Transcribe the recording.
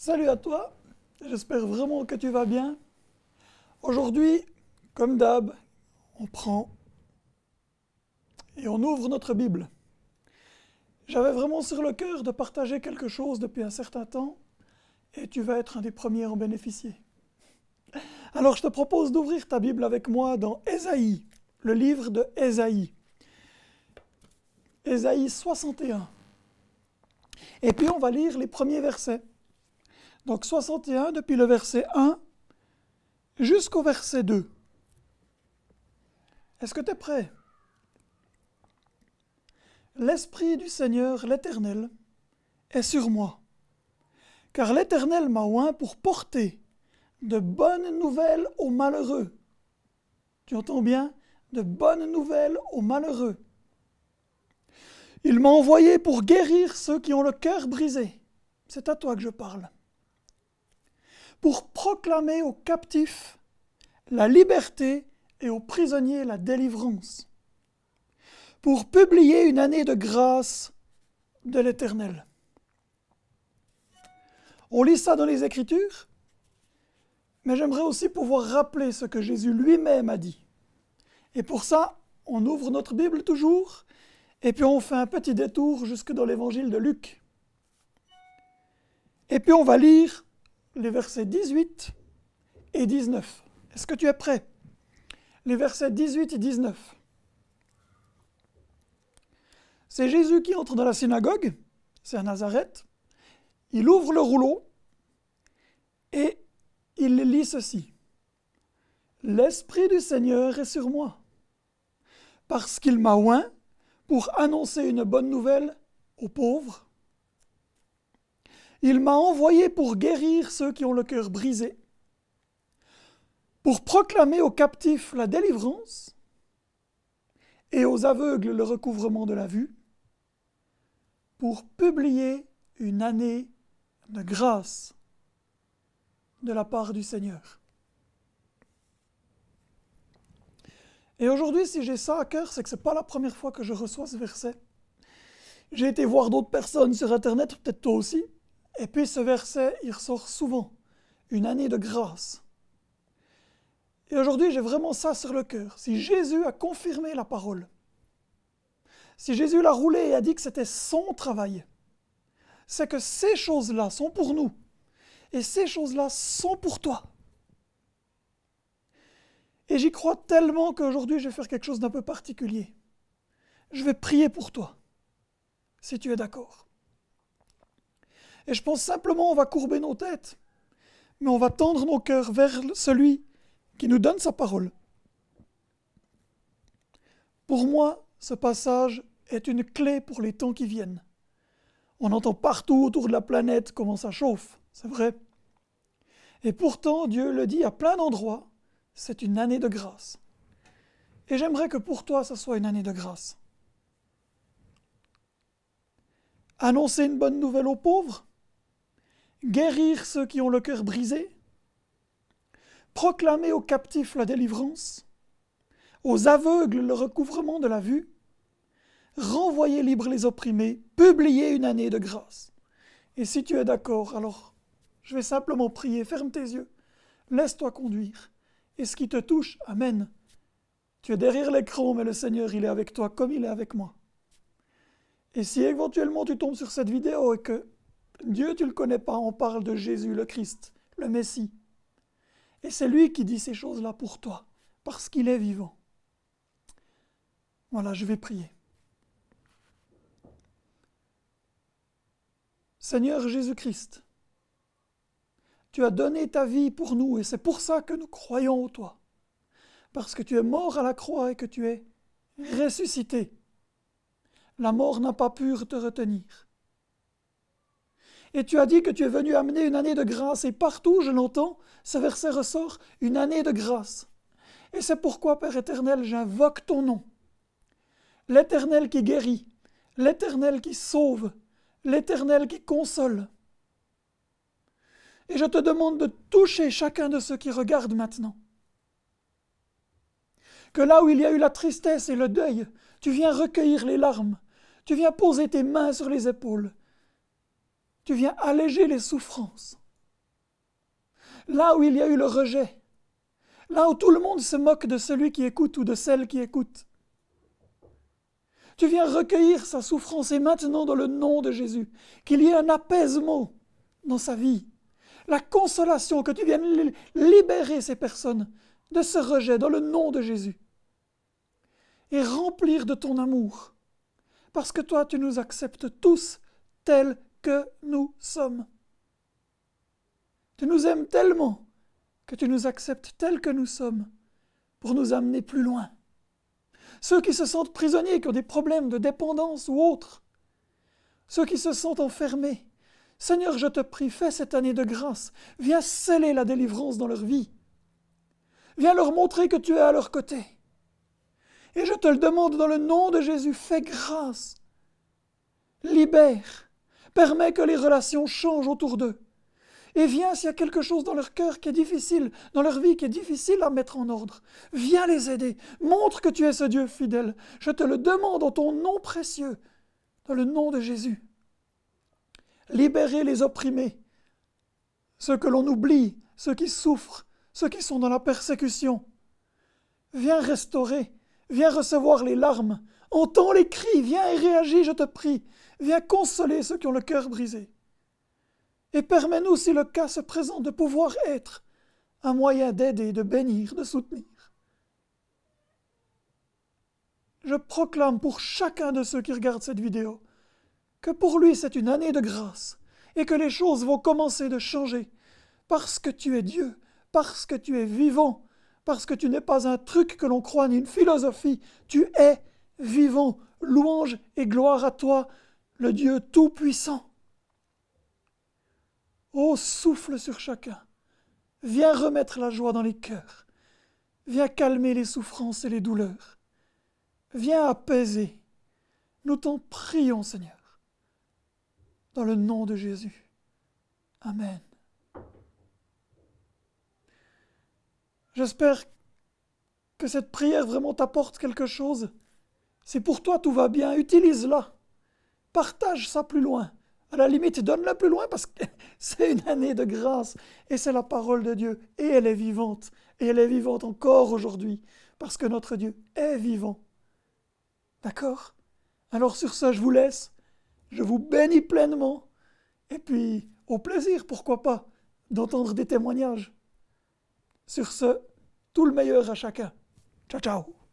Salut à toi, j'espère vraiment que tu vas bien. Aujourd'hui, comme d'hab, on prend et on ouvre notre Bible. J'avais vraiment sur le cœur de partager quelque chose depuis un certain temps et tu vas être un des premiers à en bénéficier. Alors je te propose d'ouvrir ta Bible avec moi dans Ésaïe, le livre de Ésaïe. Ésaïe 61. Et puis on va lire les premiers versets. Donc 61 depuis le verset 1 jusqu'au verset 2. Est-ce que tu es prêt? L'Esprit du Seigneur, l'Éternel, est sur moi, car l'Éternel m'a oint pour porter de bonnes nouvelles aux malheureux. Tu entends bien? De bonnes nouvelles aux malheureux. Il m'a envoyé pour guérir ceux qui ont le cœur brisé. C'est à toi que je parle. Pour proclamer aux captifs la liberté et aux prisonniers la délivrance. Pour publier une année de grâce de l'Éternel. On lit ça dans les Écritures, mais j'aimerais aussi pouvoir rappeler ce que Jésus lui-même a dit. Et pour ça, on ouvre notre Bible toujours, et puis on fait un petit détour jusque dans l'Évangile de Luc. Et puis on va lire les versets 18 et 19. Est-ce que tu es prêt? Les versets 18 et 19. C'est Jésus qui entre dans la synagogue, c'est à Nazareth, il ouvre le rouleau et il lit ceci. L'Esprit du Seigneur est sur moi, parce qu'il m'a oint pour annoncer une bonne nouvelle aux pauvres. Il m'a envoyé pour guérir ceux qui ont le cœur brisé, pour proclamer aux captifs la délivrance et aux aveugles le recouvrement de la vue, pour publier une année de grâce de la part du Seigneur. Et aujourd'hui, si j'ai ça à cœur, c'est que ce n'est pas la première fois que je reçois ce verset. J'ai été voir d'autres personnes sur Internet, peut-être toi aussi, et puis ce verset, il ressort souvent. Une année de grâce. Et aujourd'hui, j'ai vraiment ça sur le cœur. Si Jésus a confirmé la parole, si Jésus l'a roulé et a dit que c'était son travail, c'est que ces choses-là sont pour nous. Et ces choses-là sont pour toi. Et j'y crois tellement qu'aujourd'hui, je vais faire quelque chose d'un peu particulier. Je vais prier pour toi, si tu es d'accord. Et je pense simplement on va courber nos têtes, mais on va tendre nos cœurs vers celui qui nous donne sa parole. Pour moi, ce passage est une clé pour les temps qui viennent. On entend partout autour de la planète comment ça chauffe, c'est vrai. Et pourtant, Dieu le dit à plein d'endroits, c'est une année de grâce. Et j'aimerais que pour toi, ça soit une année de grâce. Annoncer une bonne nouvelle aux pauvres, guérir ceux qui ont le cœur brisé, proclamer aux captifs la délivrance, aux aveugles le recouvrement de la vue, renvoyer libres les opprimés, publier une année de grâce. Et si tu es d'accord, alors je vais simplement prier, ferme tes yeux, laisse-toi conduire. Et ce qui te touche, amen. Tu es derrière l'écran, mais le Seigneur, il est avec toi comme il est avec moi. Et si éventuellement tu tombes sur cette vidéo et que Dieu, tu ne le connais pas, on parle de Jésus, le Christ, le Messie. Et c'est lui qui dit ces choses-là pour toi, parce qu'il est vivant. Voilà, je vais prier. Seigneur Jésus-Christ, tu as donné ta vie pour nous et c'est pour ça que nous croyons en toi. Parce que tu es mort à la croix et que tu es ressuscité. La mort n'a pas pu te retenir. Et tu as dit que tu es venu amener une année de grâce et partout, je l'entends, ce verset ressort, une année de grâce. Et c'est pourquoi, Père éternel, j'invoque ton nom. L'Éternel qui guérit, l'Éternel qui sauve, l'Éternel qui console. Et je te demande de toucher chacun de ceux qui regardent maintenant. Que là où il y a eu la tristesse et le deuil, tu viens recueillir les larmes, tu viens poser tes mains sur les épaules, tu viens alléger les souffrances. là où il y a eu le rejet, là où tout le monde se moque de celui qui écoute ou de celle qui écoute. Tu viens recueillir sa souffrance et maintenant dans le nom de Jésus, qu'il y ait un apaisement dans sa vie, la consolation, que tu viennes libérer ces personnes de ce rejet dans le nom de Jésus et remplir de ton amour, parce que toi tu nous acceptes tous tels que nous sommes. Tu nous aimes tellement que tu nous acceptes tels que nous sommes pour nous amener plus loin. Ceux qui se sentent prisonniers, qui ont des problèmes de dépendance ou autres, ceux qui se sentent enfermés, Seigneur, je te prie, fais cette année de grâce, viens sceller la délivrance dans leur vie, viens leur montrer que tu es à leur côté. Et je te le demande dans le nom de Jésus, fais grâce, libère, permets que les relations changent autour d'eux. Et viens s'il y a quelque chose dans leur cœur qui est difficile, dans leur vie qui est difficile à mettre en ordre. Viens les aider, montre que tu es ce Dieu fidèle. Je te le demande en ton nom précieux, dans le nom de Jésus. Libérer les opprimés, ceux que l'on oublie, ceux qui souffrent, ceux qui sont dans la persécution. Viens restaurer, viens recevoir les larmes, entends les cris, viens et réagis, je te prie. Viens consoler ceux qui ont le cœur brisé. Et permets-nous, si le cas se présente, de pouvoir être un moyen d'aider, de bénir, de soutenir. Je proclame pour chacun de ceux qui regardent cette vidéo que pour lui c'est une année de grâce et que les choses vont commencer de changer parce que tu es Dieu, parce que tu es vivant, parce que tu n'es pas un truc que l'on croit ni une philosophie, tu es vivant. Louange et gloire à toi, le Dieu tout-puissant. Ô souffle sur chacun, viens remettre la joie dans les cœurs, viens calmer les souffrances et les douleurs, viens apaiser. Nous t'en prions, Seigneur, dans le nom de Jésus. Amen. J'espère que cette prière vraiment t'apporte quelque chose. Si pour toi tout va bien, utilise-la. Partage ça plus loin. À la limite, donne-la plus loin parce que c'est une année de grâce et c'est la parole de Dieu et elle est vivante. Et elle est vivante encore aujourd'hui parce que notre Dieu est vivant. D'accord? Alors sur ce, je vous laisse. Je vous bénis pleinement. Et puis, au plaisir, pourquoi pas, d'entendre des témoignages. Sur ce, tout le meilleur à chacun. Ciao, ciao!